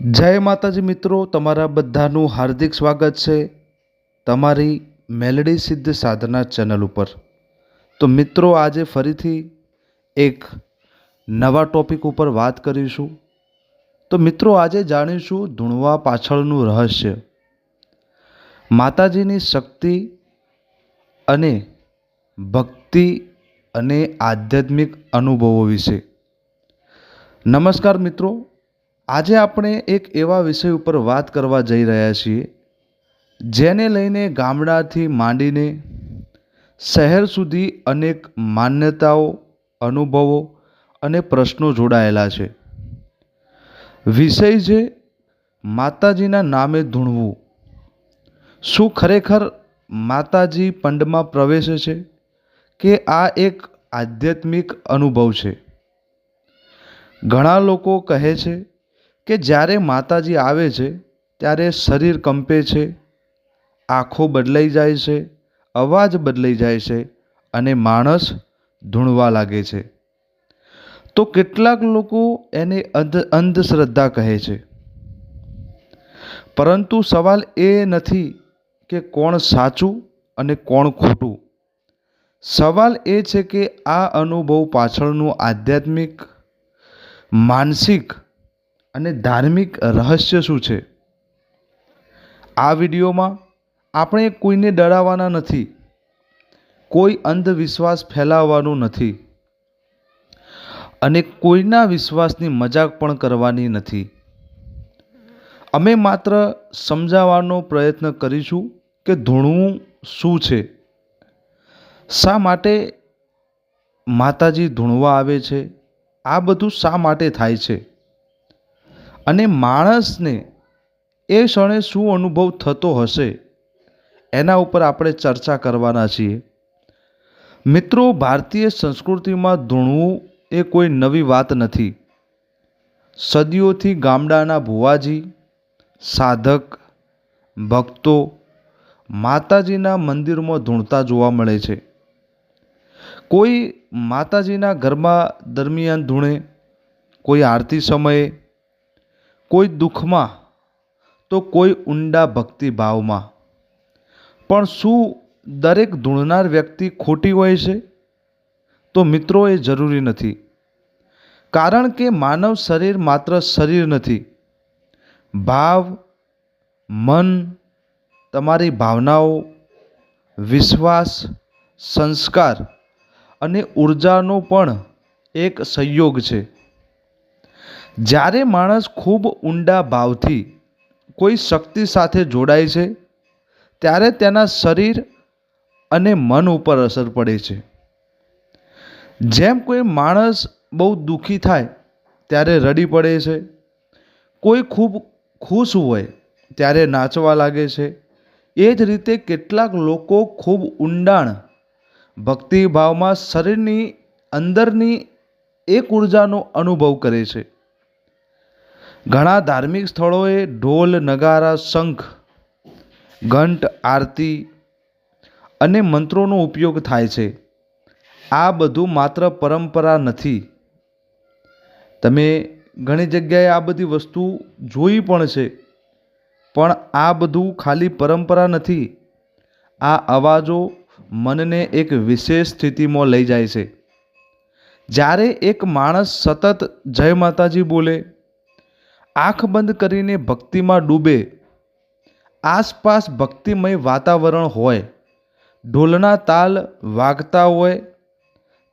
જય માતાજી મિત્રો, તમારા બધાનું હાર્દિક સ્વાગત છે તમારી મેલડી સિદ્ધ સાધના ચેનલ ઉપર। તો મિત્રો, આજે ફરીથી એક નવા ટોપિક ઉપર વાત કરીશું। તો મિત્રો, આજે જાણીશું ધૂણવા પાછળનું રહસ્ય, માતાજીની શક્તિ અને ભક્તિ અને આધ્યાત્મિક અનુભવો વિશે। નમસ્કાર મિત્રો, આજે આપણે એક એવા વિષય ઉપર વાત કરવા જઈ રહ્યા છીએ જેને લઈને ગામડાથી માંડીને શહેર સુધી અનેક માન્યતાઓ, અનુભવો અને પ્રશ્નો જોડાયેલા છે। વિષય છે માતાજીના નામે ધૂણવું। શું ખરેખર માતાજી પંડમાં પ્રવેશે છે કે આ એક આધ્યાત્મિક અનુભવ છે? ઘણા લોકો કહે છે કે જ્યારે માતાજી આવે છે ત્યારે શરીર કંપે છે, આંખો બદલાઈ જાય છે, અવાજ બદલાઈ જાય છે અને માણસ ધૂણવા લાગે છે। તો કેટલાક લોકો એને અંધશ્રદ્ધા કહે છે, પરંતુ સવાલ એ નથી કે કોણ સાચું અને કોણ ખોટું। સવાલ એ છે કે આ અનુભવ પાછળનું આધ્યાત્મિક, માનસિક અને ધાર્મિક રહસ્ય શું છે। આ વિડીયોમાં આપણે કોઈને ડરાવવાના નથી, કોઈ અંધવિશ્વાસ ફેલાવવાનું નથી અને કોઈના વિશ્વાસની મજાક પણ કરવાની નથી। અમે માત્ર સમજાવવાનો પ્રયત્ન કરીશું કે ધૂણવું શું છે, શા માટે માતાજી ધૂણવા આવે છે, આ બધું શા માટે થાય છે અને માણસને એ ક્ષણે શું અનુભવ થતો હશે, એના ઉપર આપણે ચર્ચા કરવાના છીએ। મિત્રો, ભારતીય સંસ્કૃતિમાં ધૂણવું એ કોઈ નવી વાત નથી। સદીઓથી ગામડાના ભુવાજી, સાધક, ભક્તો માતાજીના મંદિરમાં ધૂણતા જોવા મળે છે। કોઈ માતાજીના ગરબા દરમિયાન ધૂણે, કોઈ આરતી સમયે, કોઈ દુઃખમાં, તો કોઈ ઊંડા ભક્તિભાવમાં। પણ શું દરેક ધૂણનાર વ્યક્તિ ખોટી હોય છે? તો મિત્રો, એ જરૂરી નથી, કારણ કે માનવ શરીર માત્ર શરીર નથી। ભાવ, મન, તમારી ભાવનાઓ, વિશ્વાસ, સંસ્કાર અને ઉર્જાનો પણ એક સંયોગ છે। જ્યારે માણસ ખૂબ ઊંડા ભાવથી કોઈ શક્તિ સાથે જોડાય છે ત્યારે તેના શરીર અને મન ઉપર અસર પડે છે। જેમ કોઈ માણસ બહુ દુઃખી થાય ત્યારે રડી પડે છે, કોઈ ખૂબ ખુશ હોય ત્યારે નાચવા લાગે છે, એ જ રીતે કેટલાક લોકો ખૂબ ઊંડાણ ભક્તિભાવમાં શરીરની અંદરની એક ઉર્જાનો અનુભવ કરે છે। ઘણા ધાર્મિક સ્થળોએ ઢોલ, નગારા, શંખ, ઘંટ, આરતી અને મંત્રોનો ઉપયોગ થાય છે। આ બધું માત્ર પરંપરા નથી, તમે ઘણી જગ્યાએ આ બધી વસ્તુ જોઈ પણ છે, પણ આ બધું ખાલી પરંપરા નથી। આ અવાજો મનને એક વિશેષ સ્થિતિમાં લઈ જાય છે। જ્યારે એક માણસ સતત જય માતાજી બોલે, આંખ બંધ કરીને ભક્તિમાં ડૂબે, આસપાસ ભક્તિમય વાતાવરણ હોય, ઢોલના તાલ વાગતા હોય,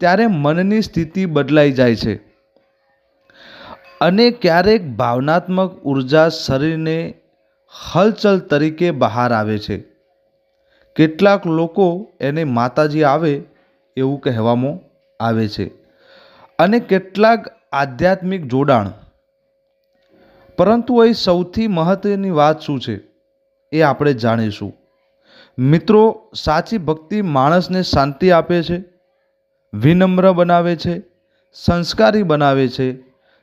ત્યારે મનની સ્થિતિ બદલાઈ જાય છે અને ક્યારેક ભાવનાત્મક ઉર્જા શરીરને હલચલ તરીકે બહાર આવે છે। કેટલાક લોકો એને માતાજી આવે એવું કહેવામાં આવે છે અને કેટલાક આધ્યાત્મિક જોડાણ। પરંતુ અહીં સૌથી મહત્વની વાત શું છે એ આપણે જાણીશું। મિત્રો, સાચી ભક્તિ માણસને શાંતિ આપે છે, વિનમ્ર બનાવે છે, સંસ્કારી બનાવે છે,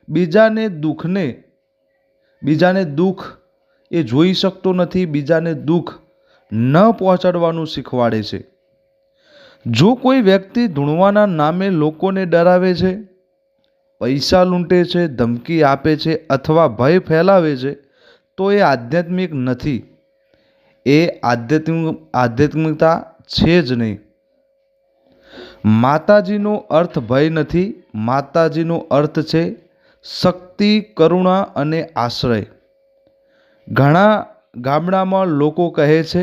બીજાને દુઃખ એ જોઈ શકતો નથી, બીજાને દુઃખ ન પહોંચાડવાનું શીખવાડે છે। જો કોઈ વ્યક્તિ ધૂણવાના નામે લોકોને ડરાવે છે પૈસા લૂંટે છે, ધમકી આપે છે અથવા ભય ફેલાવે છે, તો એ આધ્યાત્મિક નથી. એ આધ્યાત્મિકતા છે જ નહીં. માતાજીનો અર્થ ભય નથી. માતાજીનો અર્થ છે શક્તિ, કરુણા અને આશ્રય. ઘણા ગામડામાં લોકો કહે છે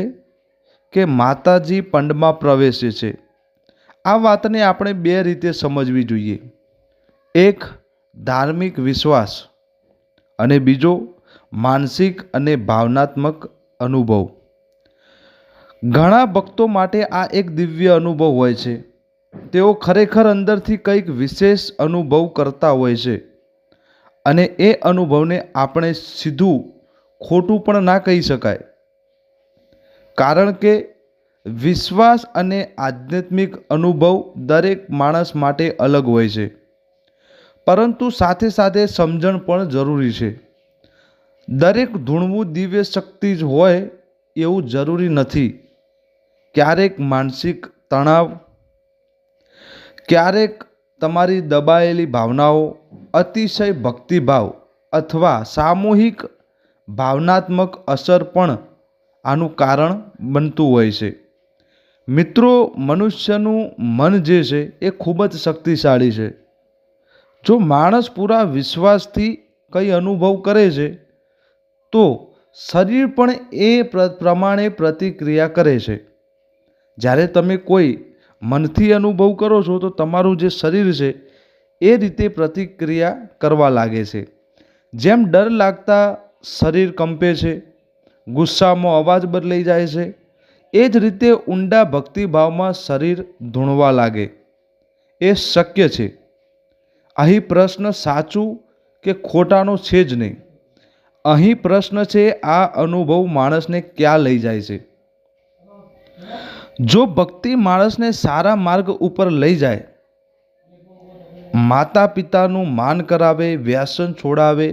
કે માતાજી પંડમાં પ્રવેશે છે. આ વાતને આપણે બે રીતે સમજવી જોઈએ. એક, ધાર્મિક વિશ્વાસ, અને બીજો, માનસિક અને ભાવનાત્મક અનુભવ. ઘણા ભક્તો માટે આ એક દિવ્ય અનુભવ હોય છે. તેઓ ખરેખર અંદરથી કંઈક વિશેષ અનુભવ કરતા હોય છે, અને એ અનુભવને આપણે સીધું ખોટું પણ ના કહી શકાય, કારણ કે વિશ્વાસ અને આધ્યાત્મિક અનુભવ દરેક માણસ માટે અલગ હોય છે. પરંતુ સાથે સાથે સમજણ પણ જરૂરી છે. દરેક ધૂણવું દિવ્ય શક્તિ જ હોય એવું જરૂરી નથી. ક્યારેક માનસિક તણાવ, ક્યારેક તમારી દબાયેલી ભાવનાઓ, અતિશય ભક્તિભાવ અથવા સામૂહિક ભાવનાત્મક અસર પણ આનું કારણ બનતું હોય છે. મિત્રો, મનુષ્યનું મન જે છે એ ખૂબ જ શક્તિશાળી છે. જો માણસ પૂરા વિશ્વાસથી કંઈ અનુભવ કરે છે, તો શરીર પણ એ પ્રમાણે પ્રતિક્રિયા કરે છે. જ્યારે તમે કોઈ મનથી અનુભવ કરો છો, તો તમારું જે શરીર છે એ રીતે પ્રતિક્રિયા કરવા લાગે છે. જેમ ડર લાગતા શરીર કંપે છે, ગુસ્સામાં અવાજ બદલાઈ જાય છે, એ જ રીતે ઊંડા ભક્તિભાવમાં શરીર ધૂણવા લાગે. એ શક્ય છે. અહીં પ્રશ્ન સાચું કે ખોટાનો છે જ નહીં. અહીં પ્રશ્ન છે આ અનુભવ માણસને ક્યાં લઈ જાય છે. જો ભક્તિ માણસને સારા માર્ગ ઉપર લઈ જાય, માતા પિતાનું માન કરાવે, વ્યસન છોડાવે,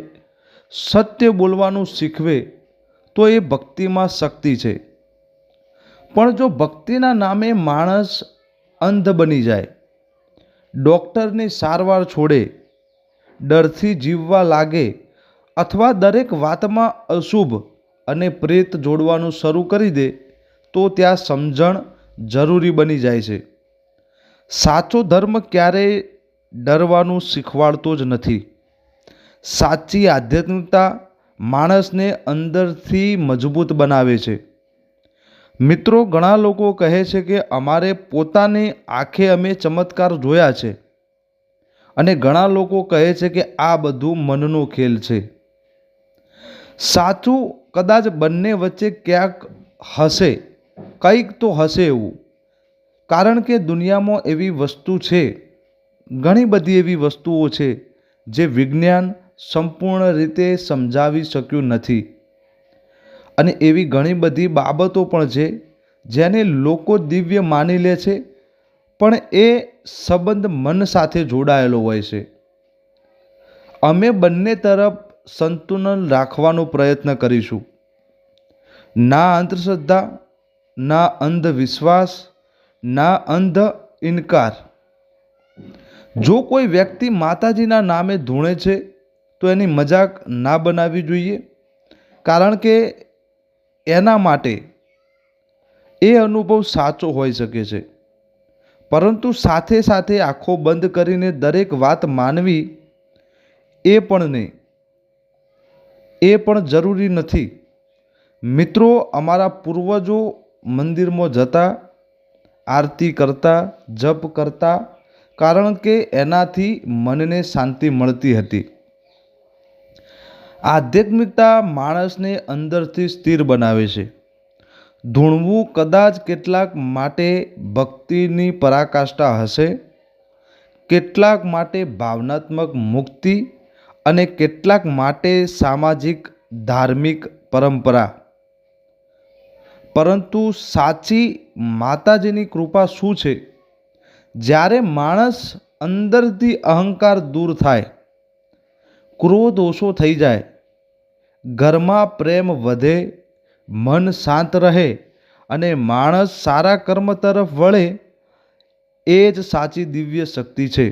સત્ય બોલવાનું શીખવે, તો એ ભક્તિમાં શક્તિ છે. પણ જો ભક્તિના નામે માણસ અંધ બની જાય, ડૉક્ટરની સારવાર છોડે, ડરથી જીવવા લાગે, અથવા દરેક વાતમાં અશુભ અને પ્રેત જોડવાનું શરૂ કરી દે, તો ત્યાં સમજણ જરૂરી બની જાય છે. સાચો ધર્મ ક્યારેય ડરવાનું શીખવાડતો જ નથી. સાચી આધ્યાત્મિકતા માણસને અંદરથી મજબૂત બનાવે છે. મિત્રો, ઘણા લોકો કહે છે કે અમારે પોતાની આંખે અમે ચમત્કાર જોયા છે, અને ઘણા લોકો કહે છે કે આ બધું મનનો ખેલ છે. સાચું કદાચ બંને વચ્ચે ક્યાંક હશે, કંઈક તો હશે એવું. કારણ કે દુનિયામાં એવી વસ્તુ છે, ઘણી બધી એવી વસ્તુઓ છે જે વિજ્ઞાન સંપૂર્ણ રીતે સમજાવી શક્યું નથી, અને એવી ઘણી બધી બાબતો પણ છે જેને લોકો દિવ્ય માની લે છે, પણ એ સંબંધ મન સાથે જોડાયેલો હોય છે. અમે બંને તરફ સંતુલન રાખવાનો પ્રયત્ન કરીશું. ના અંધશ્રદ્ધા, ના અંધવિશ્વાસ, ના અંધ ઇનકાર. જો કોઈ વ્યક્તિ માતાજીના નામે ધૂણે છે, તો એની મજાક ના બનાવવી જોઈએ, કારણ કે એના માટે એ અનુભવ સાચો હોઈ શકે છે. પરંતુ સાથે સાથે આંખો બંધ કરીને દરેક વાત માનવી એ પણ નહીં, એ પણ જરૂરી નથી. મિત્રો, અમારા પૂર્વજો મંદિરમાં જતા, આરતી કરતા, જપ કરતા, કારણ કે એનાથી મનને શાંતિ મળતી હતી. આધ્યાત્મિકતા માણસને અંદરથી સ્થિર બનાવે છે. ધૂણવું કદાચ કેટલાક માટે ભક્તિની પરાકાષ્ઠા હશે, કેટલાક માટે ભાવનાત્મક મુક્તિ, અને કેટલાક માટે સામાજિક ધાર્મિક પરંપરા. પરંતુ સાચી માતાજીની કૃપા શું છે? જ્યારે માણસ અંદરથી અહંકાર દૂર થાય, ક્રોધ ઓછો થઈ જાય, ઘરમાં પ્રેમ વધે, મન શાંત રહે, અને માણસ સારા કર્મ તરફ વળે, એ જ સાચી દિવ્ય શક્તિ છે.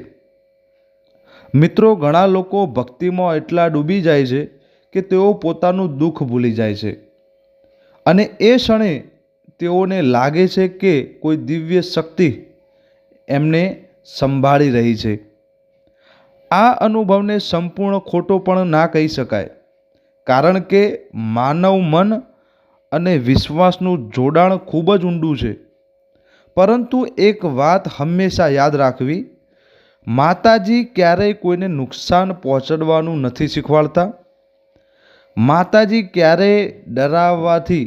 મિત્રો, ઘણા લોકો ભક્તિમાં એટલા ડૂબી જાય છે કે તેઓ પોતાનું દુઃખ ભૂલી જાય છે અને એ ક્ષણે તેઓને લાગે છે કે કોઈ દિવ્ય શક્તિ એમને સંભાળી રહી છે. આ અનુભવને સંપૂર્ણ ખોટો પણ ના કહી શકાય, કારણ કે માનવ મન અને વિશ્વાસનું જોડાણ ખૂબ જ ઊંડું છે. પરંતુ એક વાત હંમેશા યાદ રાખવી, માતાજી ક્યારેય કોઈને નુકસાન પહોંચાડવાનું નથી શીખવાડતા. માતાજી ક્યારેય ડરાવવાથી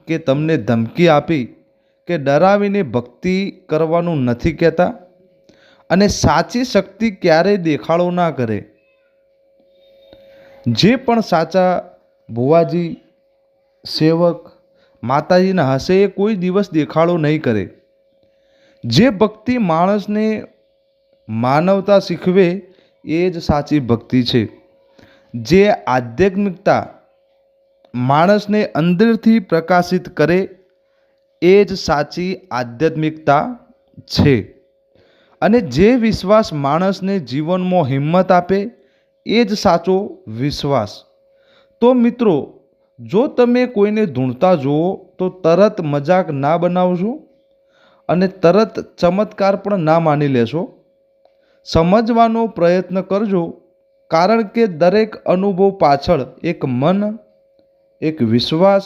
કે તમને ધમકી આપી કે ડરાવીને ભક્તિ કરવાનું નથી કહેતા, અને સાચી શક્તિ ક્યારેય દેખાડો ના કરે. જે પણ સાચા ભુવાજી સેવક માતાજીના હશે એ કોઈ દિવસ દેખાડો નહીં કરે. જે ભક્તિ માણસને માનવતા શીખવે એ જ સાચી ભક્તિ છે. જે આધ્યાત્મિકતા માણસને અંદરથી પ્રકાશિત કરે એ જ સાચી આધ્યાત્મિકતા છે. અને જે વિશ્વાસ માણસને જીવનમાં હિંમત આપે એ જ સાચો વિશ્વાસ. તો મિત્રો, જો તમે કોઈને ધૂણતા જુઓ તો તરત મજાક ના બનાવશો અને તરત ચમત્કાર પણ ના માની લેશો. સમજવાનો પ્રયત્ન કરજો, કારણ કે દરેક અનુભવ પાછળ એક મન, એક વિશ્વાસ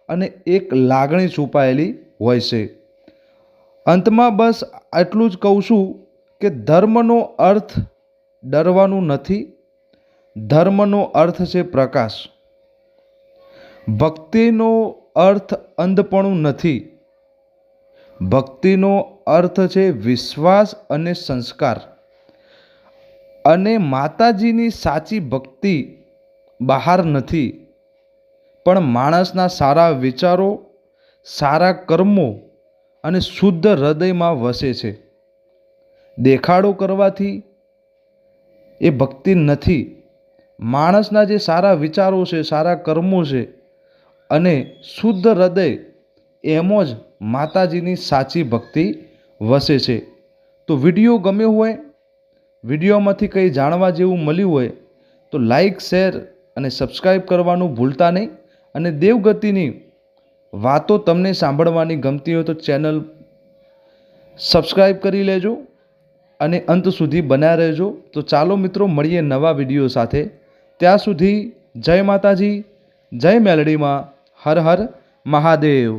અને એક લાગણી છુપાયેલી હોય છે. અંતમાં બસ આટલું જ કહું છું કે ધર્મનો અર્થ ડરવાનું નથી. ધર્મનો અર્થ છે પ્રકાશ. ભક્તિનો અર્થ અંધપણું નથી. ભક્તિનો અર્થ છે વિશ્વાસ અને સંસ્કાર. અને માતાજીની સાચી ભક્તિ બહાર નથી, પણ માણસના સારા વિચારો, સારા કર્મો અને શુદ્ધ હૃદયમાં વસે છે. દેખાડો કરવાથી એ ભક્તિ નથી. માણસના જે સારા વિચારો છે, સારા કર્મો છે અને શુદ્ધ હૃદય, એમાં જ માતાજીની સાચી ભક્તિ વસે છે. તો વિડીયો ગમ્યો હોય, વિડીયોમાંથી કંઈ જાણવા જેવું મળ્યું હોય તો લાઈક, શેર અને સબસ્ક્રાઈબ કરવાનું ભૂલતા નહીં. અને દેવગતિની વાતો તમને સાંભળવાની ગમતી હોય તો ચેનલ સબસ્ક્રાઈબ કરી લેજો અને અંત સુધી બન્યા રહેજો. તો ચાલો મિત્રો, મળીએ નવા વિડીયો સાથે. ત્યાં સુધી જય માતાજી, જય મેલડીમાં. હર હર મહાદેવ.